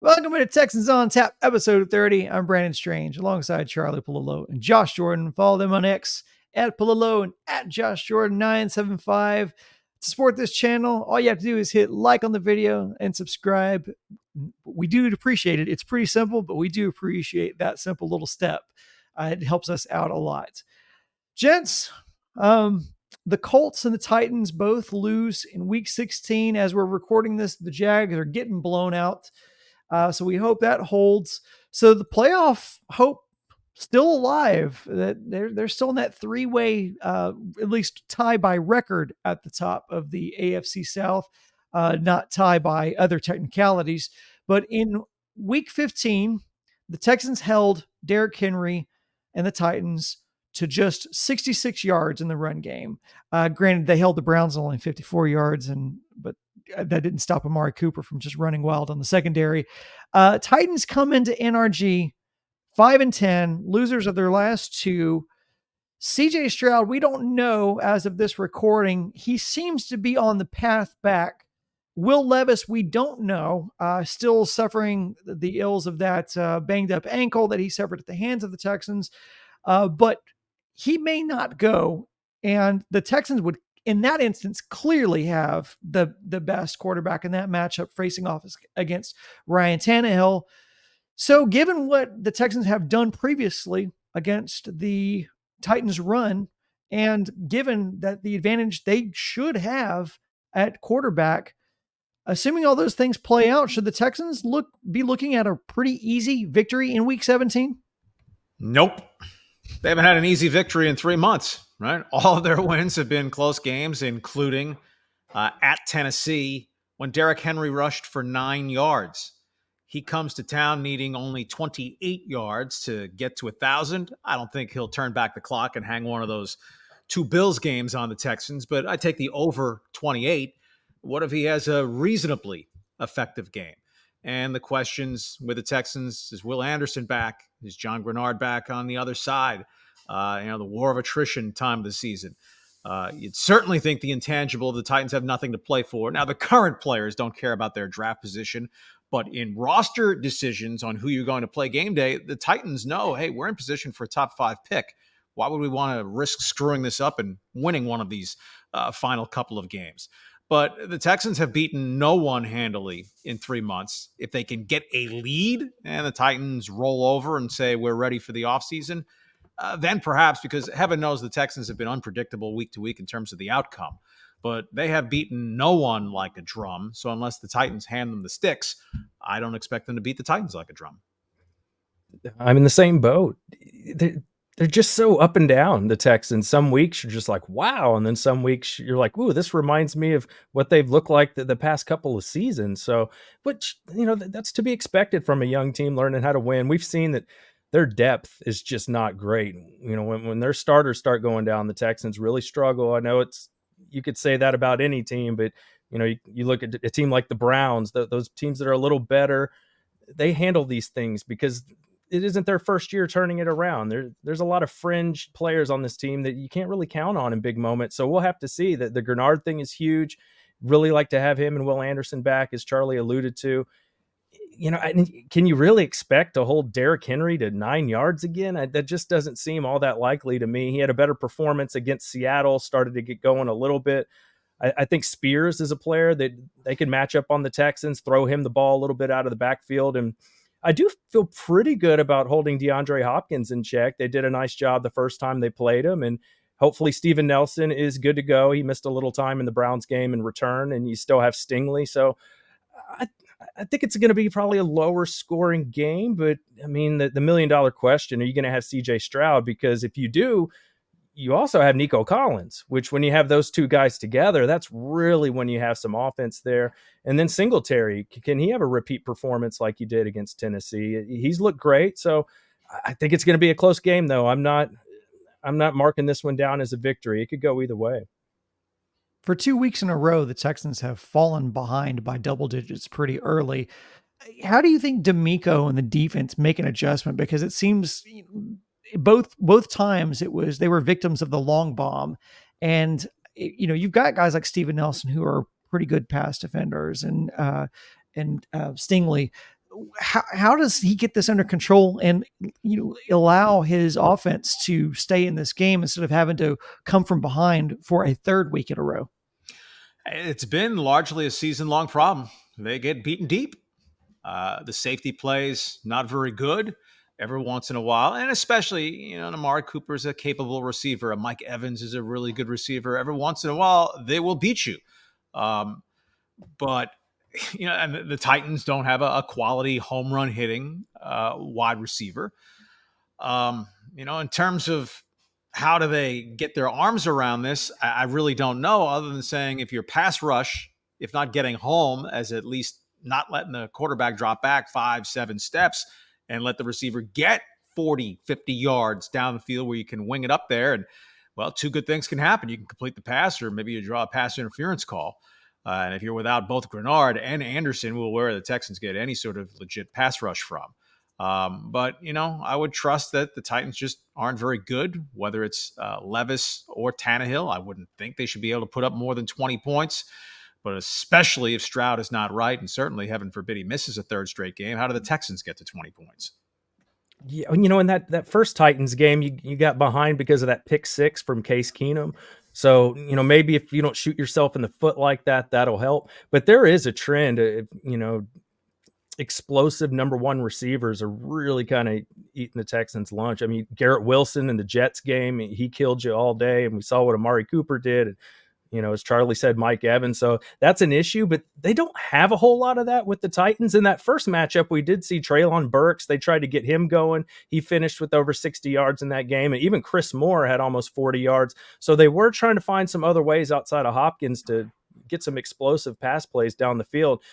Welcome to Texans on Tap, episode 30. I'm Brandon Strange, alongside Charlie Palillo and Josh Jordan. Follow them on X at Palillo and at Josh Jordan 975. To support this channel, all you have to do is hit like on the video and subscribe. We do appreciate it. It's pretty simple, but we do appreciate that simple little step. It helps us out a lot. Gents, the Colts and the Titans both lose in week 16. As we're recording this, the Jags are getting blown out. So we hope that holds. So the playoff hope still alive. That they're still in that three-way, at least tie by record at the top of the AFC South, not tie by other technicalities. But in week 15, the Texans held Derrick Henry and the Titans to just 66 yards in the run game. Granted, they held the Browns only 54 yards, but that didn't stop Amari Cooper from just running wild on the secondary. Titans come into NRG 5-10, losers of their last two. CJ Stroud, we don't know as of this recording. He seems to be on the path back. Will Levis, we don't know, still suffering the ills of that banged up ankle that he suffered at the hands of the Texans. But he may not go. And the Texans would, in that instance, clearly have the best quarterback in that matchup facing off against Ryan Tannehill. So given what the Texans have done previously against the Titans run, and given that the advantage they should have at quarterback, assuming all those things play out, should the Texans be looking at a pretty easy victory in week 17? Nope. They haven't had an easy victory in 3 months, right? All of their wins have been close games, including at Tennessee when Derrick Henry rushed for 9 yards. He comes to town needing only 28 yards to get to 1,000. I don't think he'll turn back the clock and hang one of those two Bills games on the Texans, but I take the over 28. What if he has a reasonably effective game? And the questions with the Texans, is Will Anderson back? Is John Grenard back on the other side? The war of attrition time of the season. You'd certainly think the intangible, the Titans have nothing to play for. Now, the current players don't care about their draft position, but in roster decisions on who you're going to play game day, the Titans know, hey, we're in position for a top 5 pick. Why would we want to risk screwing this up and winning one of these final couple of games? But the Texans have beaten no one handily in 3 months. If they can get a lead and the Titans roll over and say, we're ready for the offseason, then perhaps, because heaven knows the Texans have been unpredictable week to week in terms of the outcome. But they have beaten no one like a drum. So unless the Titans hand them the sticks, I don't expect them to beat the Titans like a drum. I'm in the same boat. They're just so up and down, the Texans. Some weeks you're just like, wow. And then some weeks you're like, ooh, this reminds me of what they've looked like the past couple of seasons. So, which, that's to be expected from a young team learning how to win. We've seen that their depth is just not great. When their starters start going down, the Texans really struggle. I know you could say that about any team, but you look at a team like the Browns, those teams that are a little better, they handle these things because it isn't their first year turning it around. There's a lot of fringe players on this team that you can't really count on in big moments. So we'll have to see. That the Grenard thing is huge. Really like to have him and Will Anderson back, as Charlie alluded to. Can you really expect to hold Derrick Henry to 9 yards again? That just doesn't seem all that likely to me. He had a better performance against Seattle, started to get going a little bit. I think Spears is a player that they can match up on the Texans, throw him the ball a little bit out of the backfield. And I do feel pretty good about holding DeAndre Hopkins in check. They did a nice job the first time they played him, and hopefully Steven Nelson is good to go. He missed a little time in the Browns game in return, and you still have Stingley. So I think it's going to be probably a lower scoring game, but I mean, the $1 million question, are you going to have CJ Stroud? Because if you do, you also have Nico Collins, which when you have those two guys together, that's really when you have some offense there. And then Singletary, can he have a repeat performance like he did against Tennessee? He's looked great. So I think it's going to be a close game, though. I'm not marking this one down as a victory. It could go either way. For 2 weeks in a row, the Texans have fallen behind by double digits pretty early. How do you think D'Amico and the defense make an adjustment? Because it seems both times they were victims of the long bomb. And, you've got guys like Steven Nelson who are pretty good pass defenders and Stingley. how does he get this under control and allow his offense to stay in this game instead of having to come from behind for a third week in a row? It's been largely a season-long problem. They get beaten deep. The safety plays not very good every once in a while, and especially Amari Cooper is a capable receiver. Mike Evans is a really good receiver. Every once in a while, they will beat you. But and the Titans don't have a quality home run hitting wide receiver. In terms of how do they get their arms around this, I really don't know, other than saying if your pass rush, if not getting home, as at least not letting the quarterback drop back 5-7 steps and let the receiver get 40, 50 yards down the field where you can wing it up there. And, well, two good things can happen. You can complete the pass, or maybe you draw a pass interference call. And if you're without both Grenard and Anderson, where the Texans get any sort of legit pass rush from. But I would trust that the Titans just aren't very good, whether it's Levis or Tannehill. I wouldn't think they should be able to put up more than 20 points, but especially if Stroud is not right, and certainly, heaven forbid, he misses a third straight game. How do the Texans get to 20 points? Yeah, in that first Titans game, you got behind because of that pick six from Case Keenum. So, maybe if you don't shoot yourself in the foot like that, that'll help. But there is a trend, explosive number one receivers are really kind of eating the Texans' lunch. I mean, Garrett Wilson in the Jets game, he killed you all day, and we saw what Amari Cooper did. And, as Charlie said, Mike Evans. So that's an issue, but they don't have a whole lot of that with the Titans. In that first matchup, we did see Treylon Burks. They tried to get him going. He finished with over 60 yards in that game. And even Chris Moore had almost 40 yards. So they were trying to find some other ways outside of Hopkins to get some explosive pass plays down the field.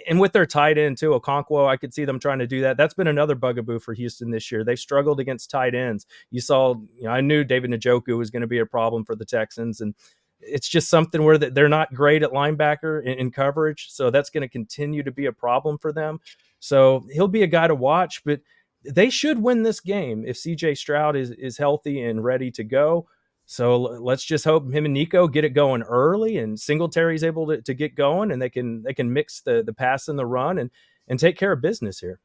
And with their tight end too, Okonkwo, I could see them trying to do that. That's been another bugaboo for Houston this year. They've struggled against tight ends. You saw, I knew David Njoku was going to be a problem for the Texans, and it's just something where they're not great at linebacker in coverage. So that's going to continue to be a problem for them. So he'll be a guy to watch, but they should win this game if CJ Stroud is healthy and ready to go. So let's just hope him and Nico get it going early, and Singletary's able to get going, and they can mix the pass and the run and take care of business here.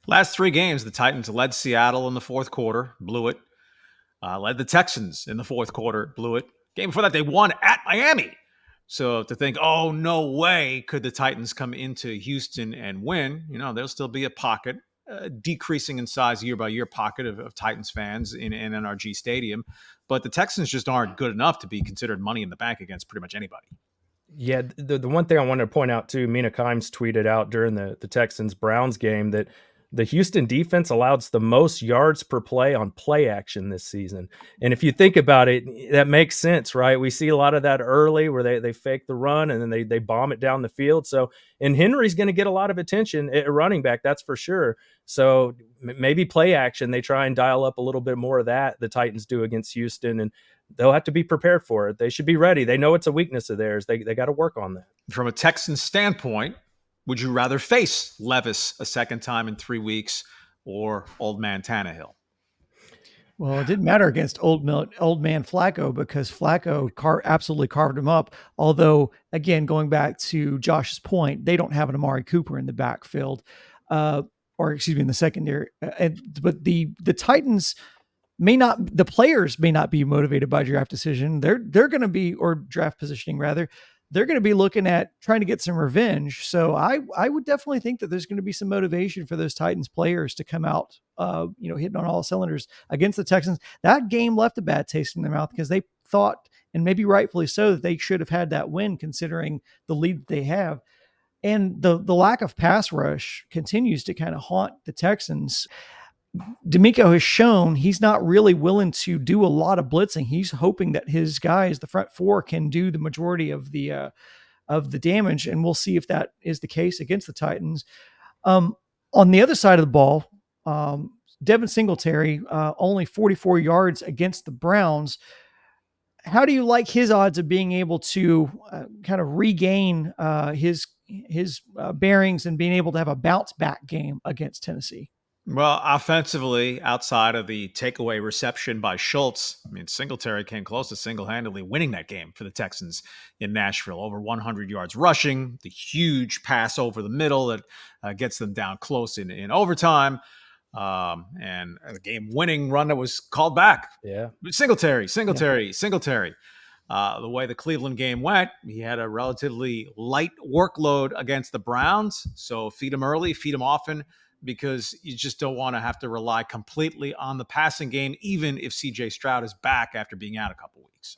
Last three games, the Titans led Seattle in the fourth quarter, blew it. Led the Texans in the fourth quarter, blew it. Game before that, they won at Miami. So to think, oh, no way could the Titans come into Houston and win, there'll still be a pocket, decreasing in size year by year pocket of Titans fans in NRG Stadium. But the Texans just aren't good enough to be considered money in the bank against pretty much anybody. Yeah, the one thing I wanted to point out too, Mina Kimes tweeted out during the Texans-Browns game that the Houston defense allows the most yards per play on play action this season. And if you think about it, that makes sense, right? We see a lot of that early where they fake the run and then they bomb it down the field. So, and Henry's going to get a lot of attention at running back, that's for sure. So maybe play action, they try and dial up a little bit more of that, the Titans do against Houston, and they'll have to be prepared for it. They should be ready. They know it's a weakness of theirs. They got to work on that. From a Texans standpoint, would you rather face Levis a second time in 3 weeks or old man Tannehill? Well, it didn't matter against old man Flacco because Flacco absolutely carved him up. Although, again, going back to Josh's point, they don't have an Amari Cooper in the backfield, or excuse me, in the secondary. But the Titans the players may not be motivated by draft decision. They're going to be, or draft positioning rather. They're going to be looking at trying to get some revenge. So I would definitely think that there's going to be some motivation for those Titans players to come out, hitting on all cylinders against the Texans. That game left a bad taste in their mouth because they thought, and maybe rightfully so, that they should have had that win considering the lead that they have. And the lack of pass rush continues to kind of haunt the Texans. D'Amico has shown he's not really willing to do a lot of blitzing. He's hoping that his guys, the front four, can do the majority of the damage, and we'll see if that is the case against the Titans. On the other side of the ball, Devin Singletary, only 44 yards against the Browns. How do you like his odds of being able to kind of regain his bearings and being able to have a bounce back game against Tennessee? Well, offensively, outside of the takeaway reception by Schultz, I mean, Singletary came close to single-handedly winning that game for the Texans in Nashville. Over 100 yards rushing, the huge pass over the middle that gets them down close in overtime, and a game-winning run that was called back. Yeah. Singletary, Singletary, Singletary. The way the Cleveland game went, he had a relatively light workload against the Browns. So feed him early, feed him often, because you just don't want to have to rely completely on the passing game, even if CJ Stroud is back after being out a couple weeks.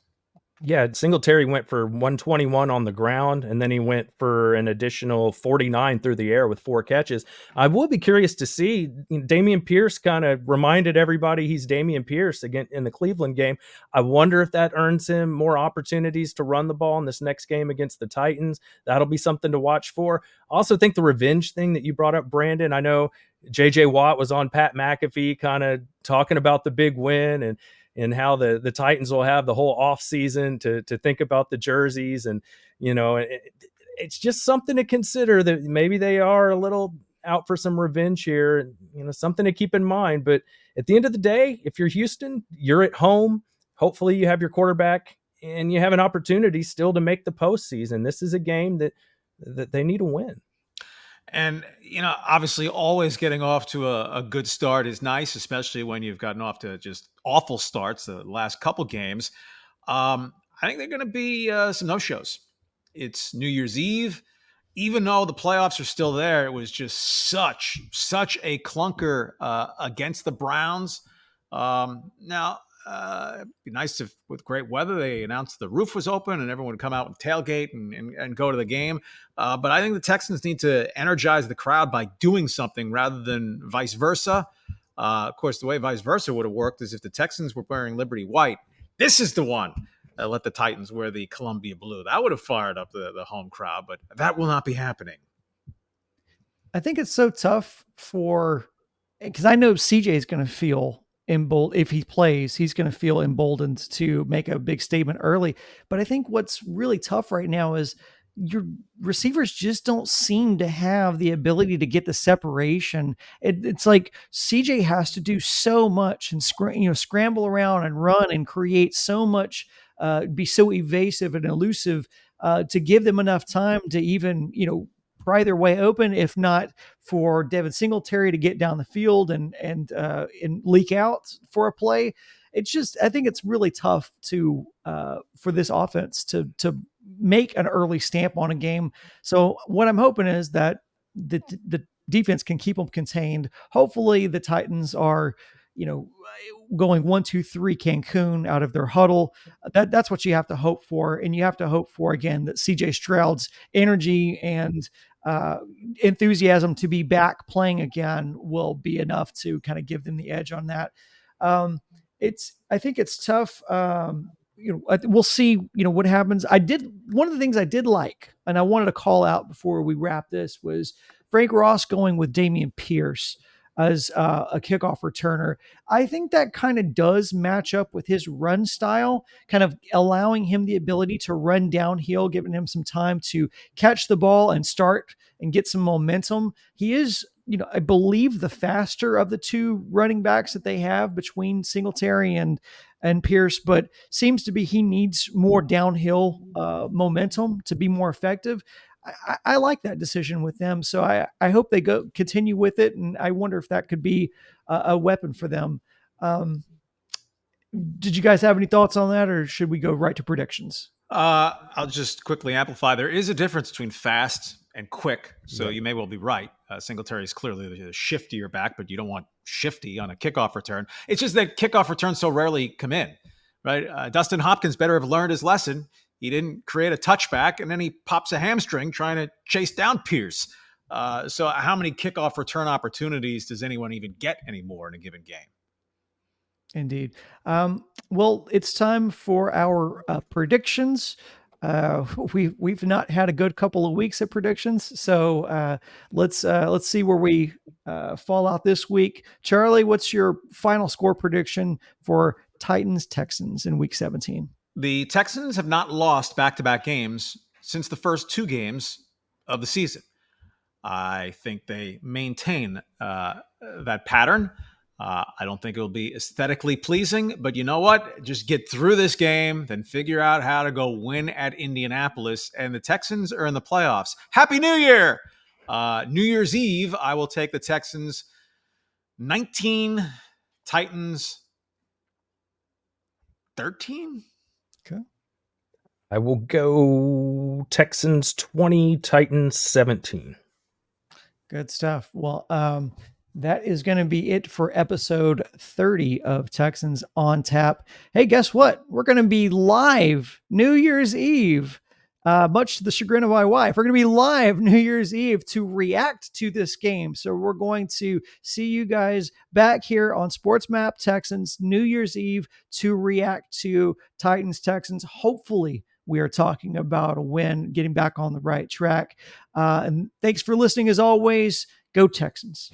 Yeah, Singletary went for 121 on the ground, and then he went for an additional 49 through the air with 4 catches. I will be curious to see. Dameon Pierce kind of reminded everybody he's Dameon Pierce again in the Cleveland game. I wonder if that earns him more opportunities to run the ball in this next game against the Titans. That'll be something to watch for. I also think the revenge thing that you brought up, Brandon, I know J.J. Watt was on Pat McAfee kind of talking about the big win and how the Titans will have the whole off season to think about the jerseys. And, it's just something to consider that maybe they are a little out for some revenge here, something to keep in mind. But at the end of the day, if you're Houston, you're at home. Hopefully you have your quarterback and you have an opportunity still to make the postseason. This is a game that they need to win. And, obviously always getting off to a good start is nice, especially when you've gotten off to just awful starts the last couple games. I think they're going to be some no-shows. It's New Year's Eve. Even though the playoffs are still there, it was just such a clunker against the Browns. Now, it'd be nice if, with great weather, they announced the roof was open and everyone would come out and tailgate and go to the game. But I think the Texans need to energize the crowd by doing something rather than vice versa. Of course, the way vice versa would have worked is if the Texans were wearing Liberty White. This is the one. Let the Titans wear the Columbia blue. That would have fired up the home crowd, but that will not be happening. I think it's so tough because I know CJ is going to feel emboldened if he plays. He's going to feel emboldened to make a big statement early. But I think what's really tough right now is your receivers just don't seem to have the ability to get the separation. It's like CJ has to do so much and scramble around and run and create so much, be so evasive and elusive to give them enough time to even pry their way open, if not for Devin Singletary to get down the field and leak out for a play. It's just, I think it's really tough to for this offense to make an early stamp on a game. So what I'm hoping is that the defense can keep them contained. Hopefully the Titans are, going 1-2-3 Cancun out of their huddle. That's what you have to hope for. And you have to hope for, again, that CJ Stroud's energy and enthusiasm to be back playing again will be enough to kind of give them the edge on that. I think it's tough. We'll see, what happens. One of the things I did like, and I wanted to call out before we wrap this, was Frank Ross going with Dameon Pierce as a kickoff returner. I think that kind of does match up with his run style, kind of allowing him the ability to run downhill, giving him some time to catch the ball and start and get some momentum. He is, I believe, the faster of the two running backs that they have between Singletary and Pierce, but seems to be he needs more downhill momentum to be more effective. I like that decision with them. So I hope they continue with it. And I wonder if that could be a weapon for them. Did you guys have any thoughts on that, or should we go right to predictions? I'll just quickly amplify. There is a difference between fast and quick. So you may well be right. Singletary is clearly the shiftier back, but you don't want shifty on a kickoff return. It's just that kickoff returns so rarely come in, right? Dustin Hopkins better have learned his lesson. He didn't create a touchback, and then he pops a hamstring trying to chase down Pierce. So how many kickoff return opportunities does anyone even get anymore in a given game? Indeed. Well, it's time for our predictions. We've not had a good couple of weeks at predictions, so let's see where we fall out this week. Charlie, what's your final score prediction for Titans Texans in Week 17? The Texans have not lost back-to-back games since the first 2 games of the season. I think they maintain that pattern. I don't think it'll be aesthetically pleasing, but you know what? Just get through this game, then figure out how to go win at Indianapolis, and the Texans are in the playoffs. Happy New Year! New Year's Eve, I will take the Texans 19, Titans 13. Okay. I will go Texans 20, Titans 17. Good stuff. Well, that is going to be it for episode 30 of Texans on Tap. Hey, guess what? We're going to be live New Year's Eve, much to the chagrin of my wife. We're going to be live New Year's Eve to react to this game. So we're going to see you guys back here on Sports Map Texans New Year's Eve to react to Titans Texans. Hopefully, we are talking about a win, getting back on the right track. And thanks for listening as always. Go Texans.